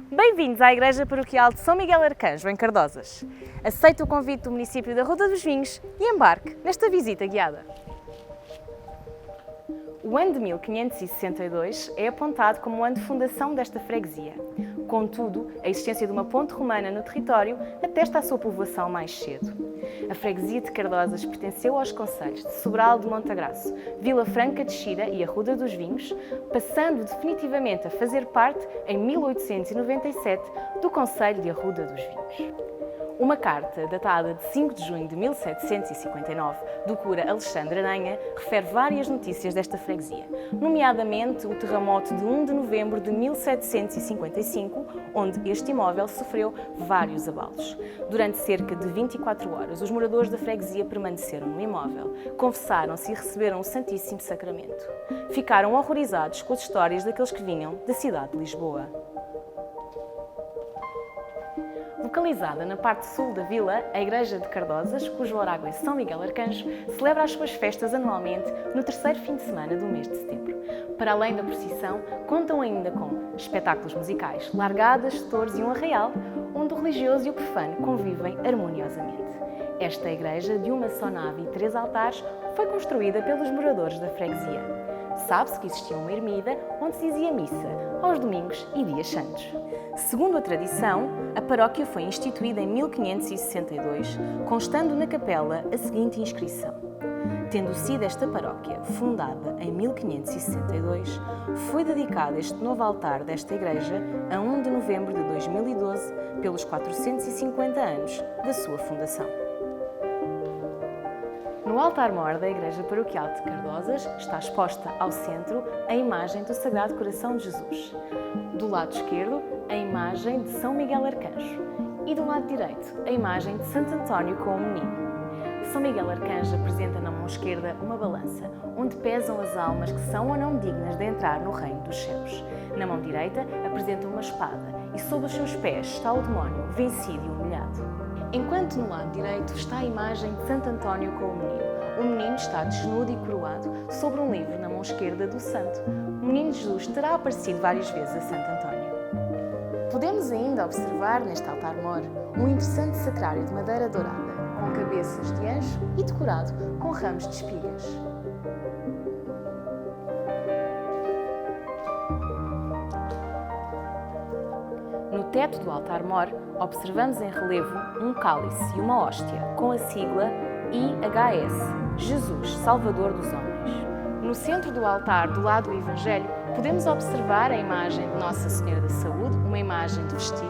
Bem-vindos à Igreja Paroquial de São Miguel Arcanjo, em Cardosas. Aceite o convite do município da Ruda dos Vinhos e embarque nesta visita guiada. O ano de 1562 é apontado como o ano de fundação desta freguesia. Contudo, a existência de uma ponte romana no território atesta a sua povoação mais cedo. A freguesia de Cardosas pertenceu aos concelhos de Sobral de Montagraço, Vila Franca de Xira e Arruda dos Vinhos, passando definitivamente a fazer parte, em 1897, do concelho de Arruda dos Vinhos. Uma carta, datada de 5 de junho de 1759, do cura Alexandre Aranha, refere várias notícias desta freguesia, nomeadamente o terremoto de 1 de novembro de 1755, onde este imóvel sofreu vários abalos. Durante cerca de 24 horas, os moradores da freguesia permaneceram no imóvel, confessaram-se e receberam o Santíssimo Sacramento. Ficaram horrorizados com as histórias daqueles que vinham da cidade de Lisboa. Localizada na parte sul da vila, a Igreja de Cardosas, cujo oráculo é São Miguel Arcanjo, celebra as suas festas anualmente no terceiro fim de semana do mês de setembro. Para além da procissão, contam ainda com espetáculos musicais, largadas, touros e um arraial, onde o religioso e o profano convivem harmoniosamente. Esta igreja, de uma só nave e 3 altares, foi construída pelos moradores da freguesia. Sabe-se que existia uma ermida onde se dizia missa, aos domingos e dias santos. Segundo a tradição, a paróquia foi instituída em 1562, constando na capela a seguinte inscrição: tendo sido esta paróquia fundada em 1562, foi dedicado este novo altar desta igreja a 1 de novembro de 2012, pelos 450 anos da sua fundação. No altar-mor da Igreja Paroquial de Cardosas está exposta ao centro a imagem do Sagrado Coração de Jesus. Do lado esquerdo, a imagem de São Miguel Arcanjo e do lado direito, a imagem de Santo António com o Menino. São Miguel Arcanjo apresenta na mão esquerda uma balança, onde pesam as almas que são ou não dignas de entrar no reino dos céus. Na mão direita apresenta uma espada e sob os seus pés está o demónio, vencido e humilhado. Enquanto no lado direito está a imagem de Santo António com o Menino. O menino está desnudo e coroado sobre um livro na mão esquerda do santo. O menino Jesus terá aparecido várias vezes a Santo António. Podemos ainda observar neste altar-mor um interessante sacrário de madeira dourada, com cabeças de anjo e decorado com ramos de espigas. No teto do altar-mor, observamos em relevo um cálice e uma hóstia com a sigla IHS, Jesus, Salvador dos Homens. No centro do altar, do lado do Evangelho, podemos observar a imagem de Nossa Senhora da Saúde, uma imagem de vestir,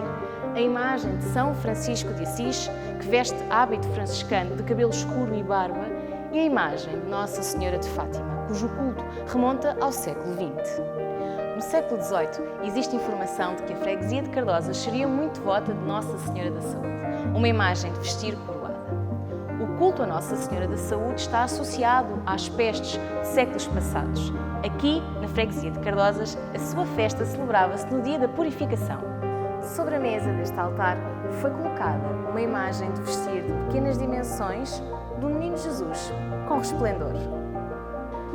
a imagem de São Francisco de Assis, que veste hábito franciscano de cabelo escuro e barba, e a imagem de Nossa Senhora de Fátima, cujo culto remonta ao século XX. No século XVIII, existe informação de que a freguesia de Cardosas seria muito devota de Nossa Senhora da Saúde, uma imagem de vestir coroada. O culto a Nossa Senhora da Saúde está associado às pestes de séculos passados. Aqui, na freguesia de Cardosas, a sua festa celebrava-se no dia da purificação. Sobre a mesa deste altar foi colocada uma imagem de vestir de pequenas dimensões do Menino Jesus, com resplendor.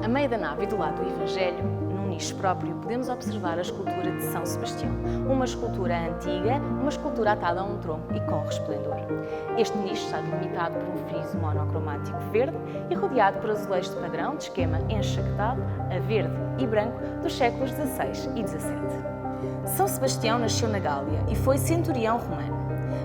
A meio da nave e do lado do Evangelho, num nicho próprio, podemos observar a escultura de São Sebastião, uma escultura antiga, uma escultura atada a um tronco e com resplendor. Este nicho está delimitado por um friso monocromático verde e rodeado por azulejos de padrão de esquema enchaquetado a verde e branco dos séculos XVI e XVII. São Sebastião nasceu na Gália e foi centurião romano.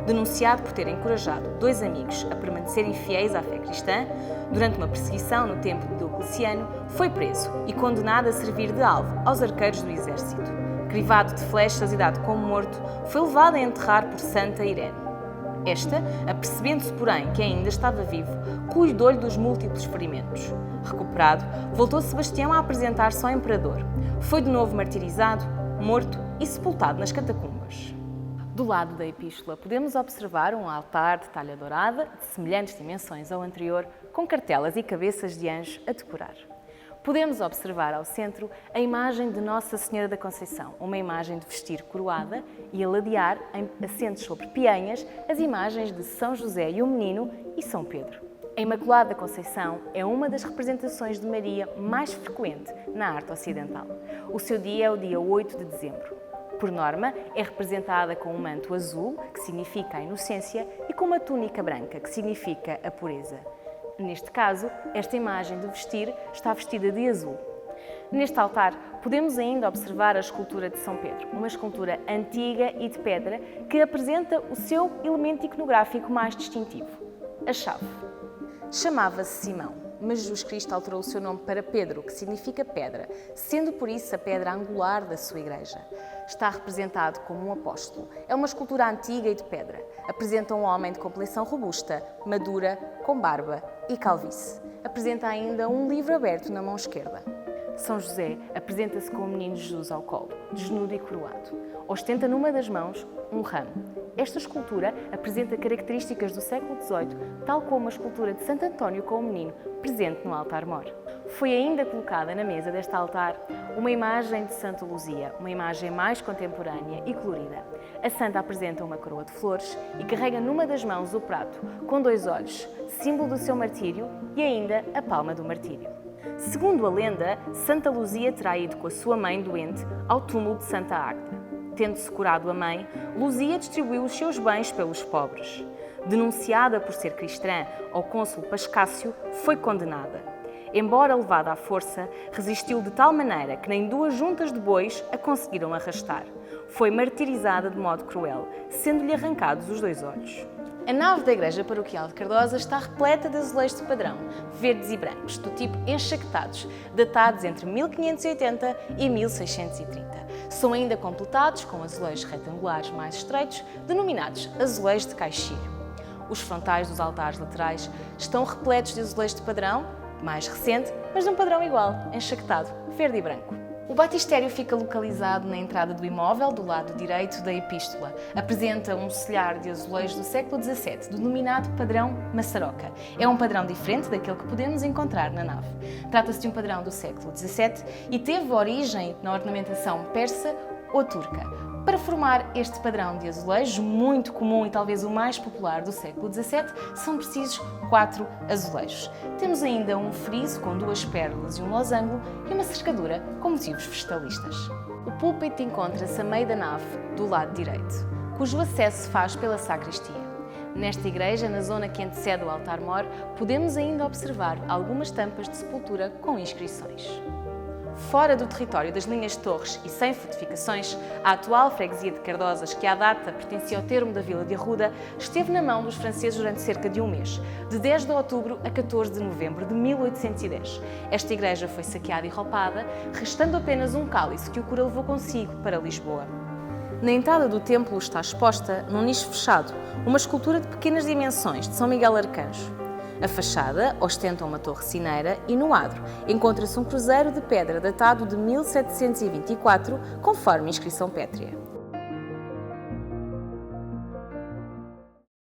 Denunciado por ter encorajado 2 amigos a permanecerem fiéis à fé cristã, durante uma perseguição no tempo de Diocleciano, foi preso e condenado a servir de alvo aos arqueiros do exército. Crivado de flechas e dado como morto, foi levado a enterrar por Santa Irene. Esta, apercebendo-se, porém, que ainda estava vivo, cuidou-lhe dos múltiplos ferimentos. Recuperado, voltou Sebastião a apresentar-se ao imperador. Foi de novo martirizado, morto e sepultado nas catacumbas. Do lado da epístola, podemos observar um altar de talha dourada, de semelhantes dimensões ao anterior, com cartelas e cabeças de anjos a decorar. Podemos observar ao centro a imagem de Nossa Senhora da Conceição, uma imagem de vestir coroada, e a ladear, em assentos sobre peanhas, as imagens de São José e o Menino e São Pedro. A Imaculada Conceição é uma das representações de Maria mais frequente na arte ocidental. O seu dia é o dia 8 de dezembro. Por norma, é representada com um manto azul, que significa a inocência, e com uma túnica branca, que significa a pureza. Neste caso, esta imagem de vestir está vestida de azul. Neste altar, podemos ainda observar a escultura de São Pedro, uma escultura antiga e de pedra que apresenta o seu elemento iconográfico mais distintivo, a chave. Chamava-se Simão, mas Jesus Cristo alterou o seu nome para Pedro, que significa pedra, sendo por isso a pedra angular da sua igreja. Está representado como um apóstolo. É uma escultura antiga e de pedra. Apresenta um homem de complexão robusta, madura, com barba e calvície. Apresenta ainda um livro aberto na mão esquerda. São José apresenta-se com o menino Jesus ao colo, desnudo e coroado. Ostenta numa das mãos um ramo. Esta escultura apresenta características do século XVIII, tal como a escultura de Santo António com o menino, presente no altar-mor. Foi ainda colocada na mesa deste altar uma imagem de Santa Luzia, uma imagem mais contemporânea e colorida. A santa apresenta uma coroa de flores e carrega numa das mãos o prato, com 2 olhos, símbolo do seu martírio, e ainda a palma do martírio. Segundo a lenda, Santa Luzia terá ido com a sua mãe doente ao túmulo de Santa Águeda. Tendo-se curado a mãe, Luzia distribuiu os seus bens pelos pobres. Denunciada por ser cristã ao cônsul Pascácio, foi condenada. Embora levada à força, resistiu de tal maneira que nem 2 juntas de bois a conseguiram arrastar. Foi martirizada de modo cruel, sendo-lhe arrancados os 2 olhos. A nave da Igreja Paroquial de Cardosa está repleta de azulejos de padrão, verdes e brancos, do tipo enxaquetados, datados entre 1580 e 1630. São ainda completados com azulejos retangulares mais estreitos, denominados azulejos de caixilho. Os frontais dos altares laterais estão repletos de azulejos de padrão, mais recente, mas de um padrão igual, enxaquetado, verde e branco. O batistério fica localizado na entrada do imóvel, do lado direito da epístola. Apresenta um celhar de azulejos do século XVII, denominado padrão Massaroca. É um padrão diferente daquele que podemos encontrar na nave. Trata-se de um padrão do século XVII e teve origem na ornamentação persa ou turca. Para formar este padrão de azulejos, muito comum e talvez o mais popular do século XVII, são precisos 4 azulejos. Temos ainda um friso com 2 pérolas e um losango e uma cercadura com motivos vegetalistas. O púlpito encontra-se a meio da nave, do lado direito, cujo acesso se faz pela sacristia. Nesta igreja, na zona que antecede o altar-mor, podemos ainda observar algumas tampas de sepultura com inscrições. Fora do território das linhas de torres e sem fortificações, a atual freguesia de Cardosas, que à data pertencia ao termo da vila de Arruda, esteve na mão dos franceses durante cerca de um mês, de 10 de outubro a 14 de novembro de 1810. Esta igreja foi saqueada e roupada, restando apenas um cálice que o cura levou consigo para Lisboa. Na entrada do templo está exposta, num nicho fechado, uma escultura de pequenas dimensões de São Miguel Arcanjo. A fachada ostenta uma torre sineira e no adro encontra-se um cruzeiro de pedra datado de 1724, conforme inscrição pétrea.